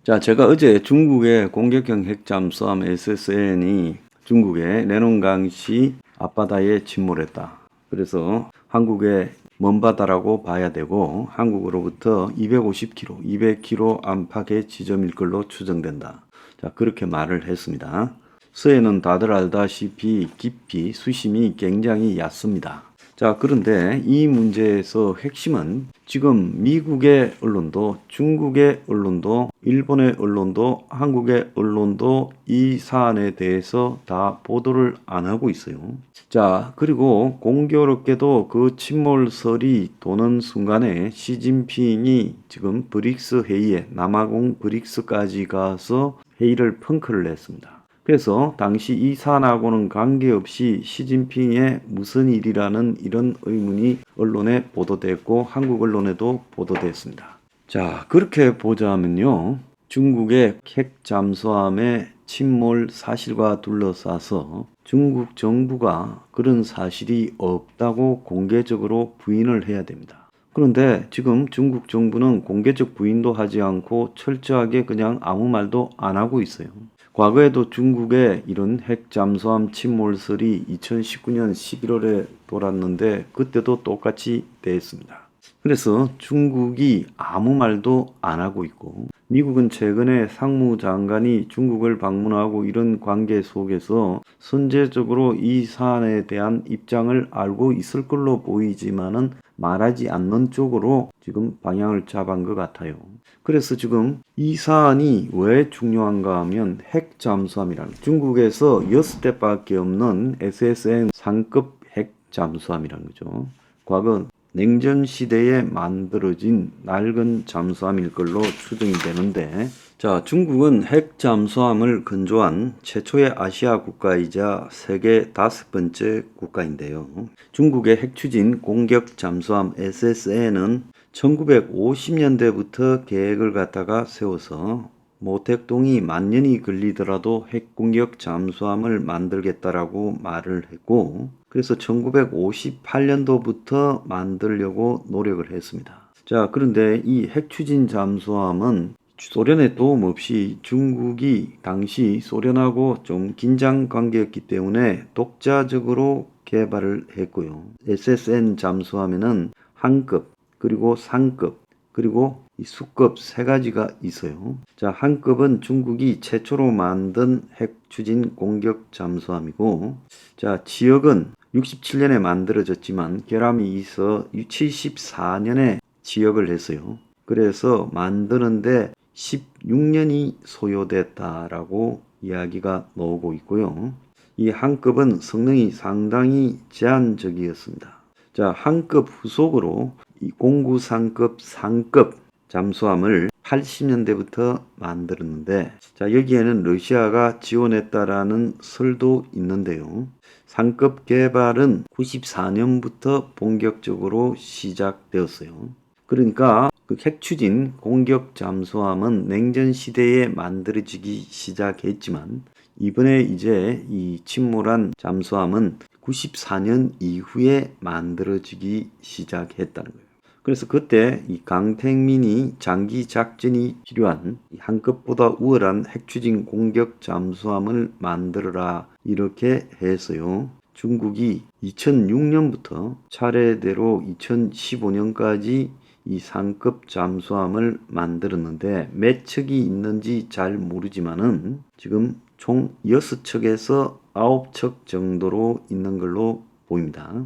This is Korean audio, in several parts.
자, 제가 어제 중국의 공격형 핵잠수함 SSN이 중국의 내농강시 앞바다에 침몰했다. 그래서 한국의 먼 바다라고 봐야 되고 한국으로부터 250km, 200km 안팎의 지점일 걸로 추정된다. 자, 그렇게 말을 했습니다. 서해는 다들 알다시피 깊이 수심이 굉장히 얕습니다. 자, 그런데 이 문제에서 핵심은 지금 미국의 언론도, 중국의 언론도, 일본의 언론도, 한국의 언론도 이 사안에 대해서 다 보도를 안 하고 있어요. 자, 그리고 공교롭게도 그 침몰설이 도는 순간에 시진핑이 지금 브릭스 회의에, 남아공 브릭스까지 가서 회의를 펑크를 냈습니다. 그래서 당시 이 사안하고는 관계없이 시진핑의 무슨 일이라는 이런 의문이 언론에 보도됐고 한국 언론에도 보도됐습니다. 자, 그렇게 보자면요. 중국의 핵 잠수함의 침몰 사실과 둘러싸서 중국 정부가 그런 사실이 없다고 공개적으로 부인을 해야 됩니다. 그런데 지금 중국 정부는 공개적 부인도 하지 않고 철저하게 그냥 아무 말도 안 하고 있어요. 과거에도 중국의 이런 핵 잠수함 침몰설이 2019년 11월에 돌았는데 그때도 똑같이 됐습니다. 그래서 중국이 아무 말도 안 하고 있고 미국은 최근에 상무장관이 중국을 방문하고 이런 관계 속에서 선제적으로 이 사안에 대한 입장을 알고 있을 걸로 보이지만은 말하지 않는 쪽으로 지금 방향을 잡은 것 같아요. 그래서 지금 이 사안이 왜 중요한가 하면 핵 잠수함이라는 중국에서 6대밖에 없는 SSN 상급 핵 잠수함이라는 거죠. 과거 냉전 시대에 만들어진 낡은 잠수함일 걸로 추정이 되는데 자, 중국은 핵 잠수함을 건조한 최초의 아시아 국가이자 세계 5번째 국가인데요. 중국의 핵추진 공격 잠수함 SSN은 1950년대부터 계획을 갖다가 세워서 모택동이 만년이 걸리더라도 핵공격 잠수함을 만들겠다라고 말을 했고 그래서 1958년도부터 만들려고 노력을 했습니다. 자, 그런데 이 핵추진 잠수함은 소련의 도움 없이 중국이 당시 소련하고 좀 긴장 관계였기 때문에 독자적으로 개발을 했고요. SSN 잠수함에는 한급, 그리고 상급, 그리고 이 수급 세 가지가 있어요. 자, 한급은 중국이 최초로 만든 핵추진 공격 잠수함이고, 자, 지역은 67년에 만들어졌지만 결함이 있어 74년에 지역을 했어요. 그래서 만드는데 16년이 소요됐다라고 이야기가 나오고 있고요. 이 한급은 성능이 상당히 제한적이었습니다. 자, 한급 후속으로 이 공구상급 상급 잠수함을 80년대부터 만들었는데 자, 여기에는 러시아가 지원했다라는 설도 있는데요. 상급 개발은 94년부터 본격적으로 시작되었어요. 그러니까 그 핵추진 공격 잠수함은 냉전 시대에 만들어지기 시작했지만 이번에 이제 이 침몰한 잠수함은 94년 이후에 만들어지기 시작했다는 거예요. 그래서 그때 이 강택민이 장기 작전이 필요한 한급보다 우월한 핵추진 공격 잠수함을 만들어라 이렇게 했어요. 중국이 2006년부터 차례대로 2015년까지 이 상급 잠수함을 만들었는데 몇 척이 있는지 잘 모르지만은 지금 총 6척에서 9척 정도로 있는 걸로 보입니다.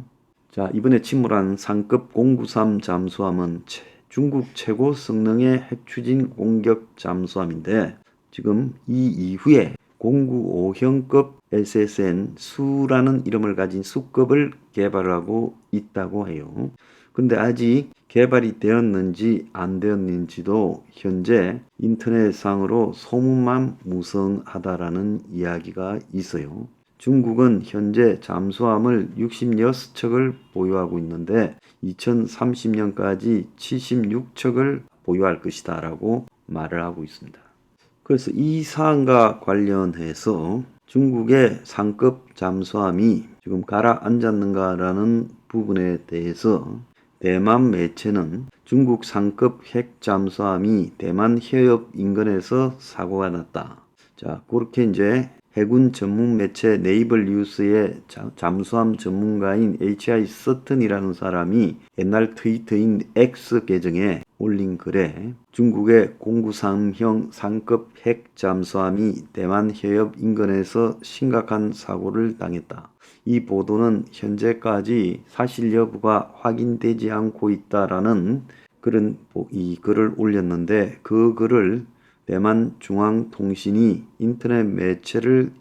자, 이번에 침몰한 상급 093 잠수함은 중국 최고 성능의 핵추진 공격 잠수함인데 지금 이 이후에 095형급 SSN 수라는 이름을 가진 수급을 개발하고 있다고 해요. 근데 아직 개발이 되었는지 안 되었는지도 현재 인터넷상으로 소문만 무성하다라는 이야기가 있어요. 중국은 현재 잠수함을 66척을 보유하고 있는데 2030년까지 76척을 보유할 것이다 라고 말을 하고 있습니다. 그래서 이 사안과 관련해서 중국의 상급 잠수함이 지금 가라앉았는가라는 부분에 대해서 대만 매체는 중국 상급 핵 잠수함이 대만 해협 인근에서 사고가 났다. 자, 그렇게 이제 해군 전문 매체 네이버 뉴스의 잠수함 전문가인 H.I. 서튼이라는 사람이 옛날 트위터인 X 계정에 올린 글에 중국의 093형 상급 핵 잠수함이 대만 해협 인근에서 심각한 사고를 당했다. 이 보도는 현재까지 사실 여부가 확인되지 않고 있다라는 그런 이 글을 올렸는데, 그 글을 대만 중앙통신이 인터넷 매체를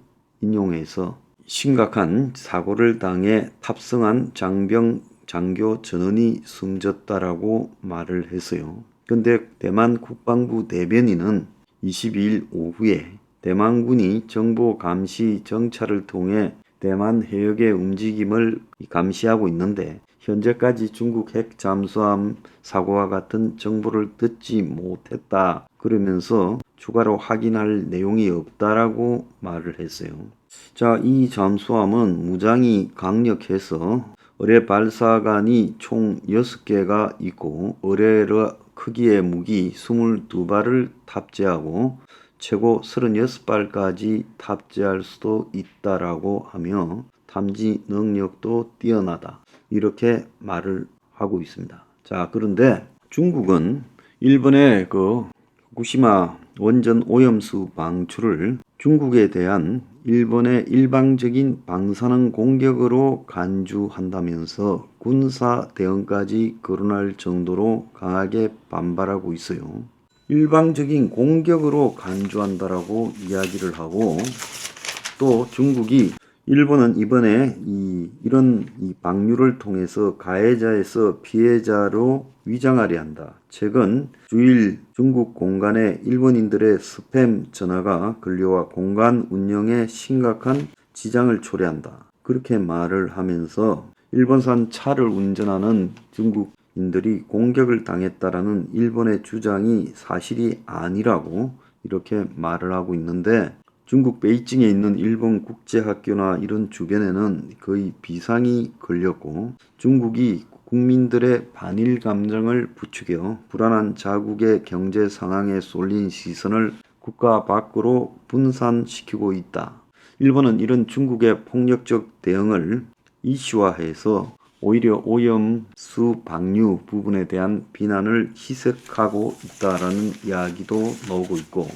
인용해서 심각한 사고를 당해 탑승한 장교 전원이 숨졌다라고 말을 했어요. 근데 대만 국방부 대변인은 22일 오후에 대만군이 정보 감시 정찰을 통해 대만 해역의 움직임을 감시하고 있는데 현재까지 중국 핵 잠수함 사고와 같은 정보를 듣지 못했다, 그러면서 추가로 확인할 내용이 없다라고 말을 했어요. 자, 이 잠수함은 무장이 강력해서 어뢰 발사관이 총 6개가 있고 어뢰 크기의 무기 22발을 탑재하고 최고 36발까지 탑재할 수도 있다라고 하며 탐지 능력도 뛰어나다, 이렇게 말을 하고 있습니다. 자, 그런데 중국은 일본의 후쿠시마 원전 오염수 방출을 중국에 대한 일본의 일방적인 방사능 공격으로 간주한다면서 군사 대응까지 거론할 정도로 강하게 반발하고 있어요. 일방적인 공격으로 간주한다라고 이야기를 하고, 또 중국이 일본은 이번에 이런 방류를 통해서 가해자에서 피해자로 위장하려 한다. 최근 주일 중국 공간에 일본인들의 스팸 전화가 걸려와 공간 운영에 심각한 지장을 초래한다, 그렇게 말을 하면서 일본산 차를 운전하는 중국인들이 공격을 당했다라는 일본의 주장이 사실이 아니라고 이렇게 말을 하고 있는데, 중국 베이징에 있는 일본 국제학교나 이런 주변에는 거의 비상이 걸렸고, 중국이 국민들의 반일 감정을 부추겨 불안한 자국의 경제 상황에 쏠린 시선을 국가 밖으로 분산시키고 있다. 일본은 이런 중국의 폭력적 대응을 이슈화해서 오히려 오염수 방류 부분에 대한 비난을 희석하고 있다라는 이야기도 나오고 있고,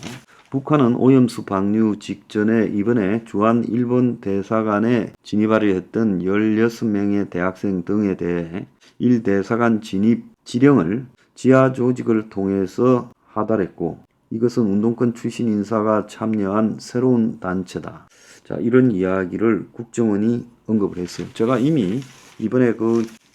북한은 오염수 방류 직전에 이번에 주한 일본 대사관에 진입하려 했던 16명의 대학생 등에 대해 1대사관 진입 지령을 지하 조직을 통해서 하달했고, 이것은 운동권 출신 인사가 참여한 새로운 단체다. 자, 이런 이야기를 국정원이 언급을 했어요. 제가 이미 이번에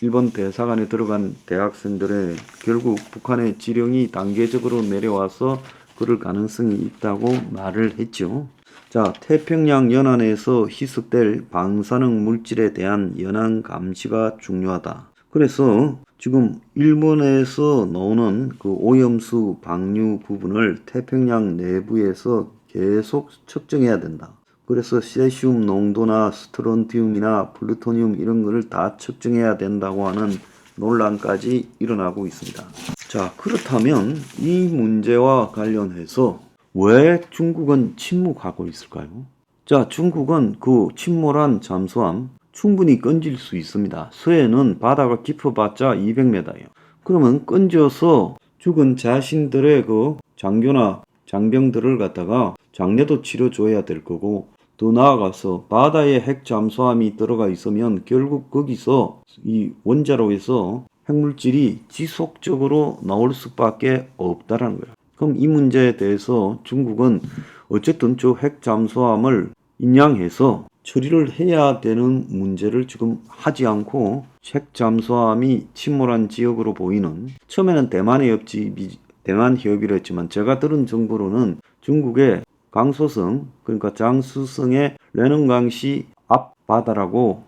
일본 대사관에 들어간 대학생들의 결국 북한의 지령이 단계적으로 내려와서 그럴 가능성이 있다고 말을 했죠. 자, 태평양 연안에서 희석될 방사능 물질에 대한 연안 감시가 중요하다. 그래서 지금 일본에서 나오는 오염수 방류 부분을 태평양 내부에서 계속 측정해야 된다. 그래서 세슘 농도나 스트론튬이나 플루토늄 이런 거를 다 측정해야 된다고 하는 논란까지 일어나고 있습니다. 자, 그렇다면 이 문제와 관련해서 왜 중국은 침묵하고 있을까요? 자, 중국은 침몰한 잠수함 충분히 건질 수 있습니다. 서해는 바다가 깊어봤자 200m예요. 그러면 건져서 죽은 자신들의 장교나 장병들을 갖다가 장례도 치러줘야 될 거고, 더 나아가서 바다에 핵 잠수함이 들어가 있으면 결국 거기서 이 원자로에서 핵물질이 지속적으로 나올 수밖에 없다라는 거예요. 그럼 이 문제에 대해서 중국은 어쨌든 저 핵 잠수함을 인양해서 처리를 해야 되는 문제를 지금 하지 않고, 핵 잠수함이 침몰한 지역으로 보이는, 처음에는 대만 해협이라 했지만 제가 들은 정보로는 중국의 강소성, 그러니까 장수성의 레논강시 앞바다라고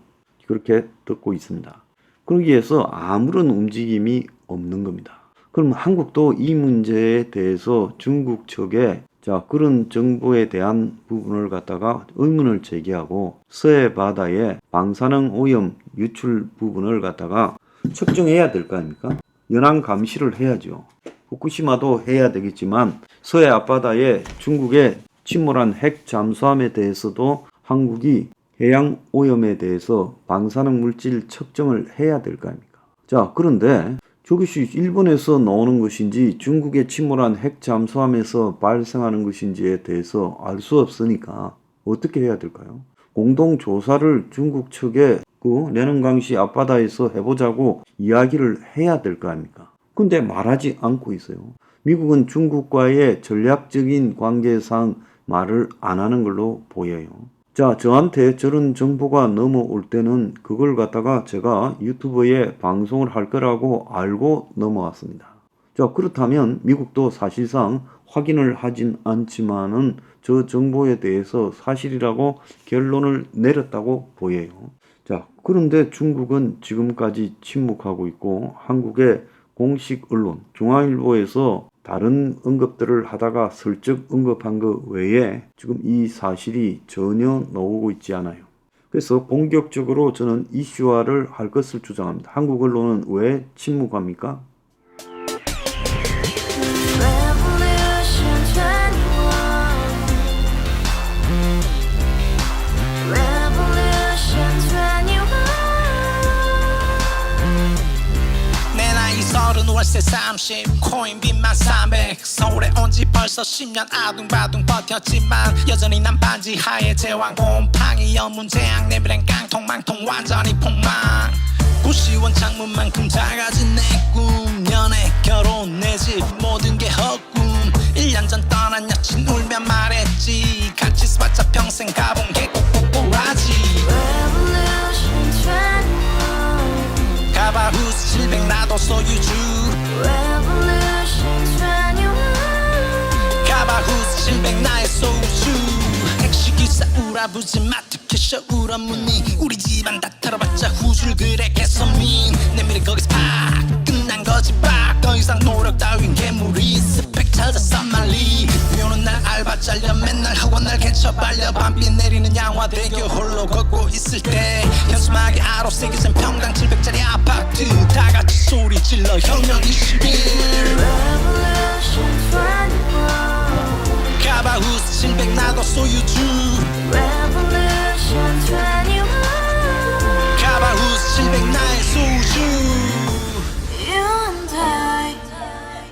그렇게 듣고 있습니다. 거기에서 아무런 움직임이 없는 겁니다. 그럼 한국도 이 문제에 대해서 중국 측에 그런 정보에 대한 부분을 갖다가 의문을 제기하고 서해 바다의 방사능 오염 유출 부분을 갖다가 측정해야 될 거 아닙니까? 연안 감시를 해야죠. 후쿠시마도 해야 되겠지만 서해 앞바다에 중국의 침몰한 핵 잠수함에 대해서도 한국이 해양 오염에 대해서 방사능 물질 측정을 해야 될 거 아닙니까? 자, 그런데 저것이 일본에서 나오는 것인지 중국의 침몰한 핵 잠수함에서 발생하는 것인지에 대해서 알 수 없으니까 어떻게 해야 될까요? 공동 조사를 중국 측에 그 내능강시 앞바다에서 해보자고 이야기를 해야 될 거 아닙니까? 근데 말하지 않고 있어요. 미국은 중국과의 전략적인 관계상 말을 안 하는 걸로 보여요. 자, 저한테 저런 정보가 넘어올 때는 그걸 갖다가 제가 유튜브에 방송을 할 거라고 알고 넘어왔습니다. 자, 그렇다면 미국도 사실상 확인을 하진 않지만은 저 정보에 대해서 사실이라고 결론을 내렸다고 보여요. 자, 그런데 중국은 지금까지 침묵하고 있고 한국의 공식 언론 중앙일보에서 다른 언급들을 하다가 슬쩍 언급한 것 외에 지금 이 사실이 전혀 나오고 있지 않아요. 그래서 본격적으로 저는 이슈화를 할 것을 주장합니다. 한국 언론은 왜 침묵합니까? 월세 30 코인빚만 300 서울에 온 지 벌써 10년 아둥바둥 버텼지만 여전히 난 반지 하에 제왕 곰팡이 연문제약 내비랑 깡통망통 완전히 폭망 고시원 창문만큼 작아진 내 꿈 연애 결혼 내 집 모든 게 헛꿈 1년 전 떠난 여친 울며 말했지 같이 살자 평생 가본 게 꼭꼭꼭하지 가바후스 700 나도 소유주 가바후스 700 나의 소유주 택시기사 우라부지 마트캐셔 울어무니 우리 집안 다 털어봤자 후줄 그래 개선민 내 미래 거기서 팍 끝난 거지 팍더 이상 노력 따윈 괴물이 스펙 찾아서 말리 비오는 날 알바 잘려 맨날 학원 날 개쳐 발려 밤비 내리는 양화대교 홀로 걷고 있을 때 현수막에 아로 새겨진 평당 700짜리 아파트 다같이 소리 질러 혁명 21 가바후스 700 나도 소유주 가바후스 700 나의 소유주 You and I,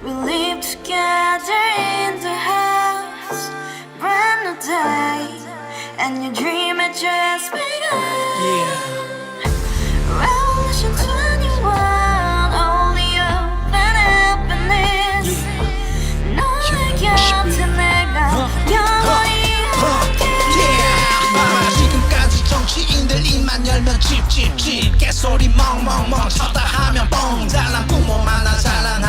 we live together in the house, brand new day, and your dream had just begun. Revolution 21, only open happiness. 너의 곁에 내가 영원히 지금까지 정치인들 입만 열면 찝찝찝 개소리 멍멍멍 쳤다 하면 뻥 잘난 부모 만나 잘난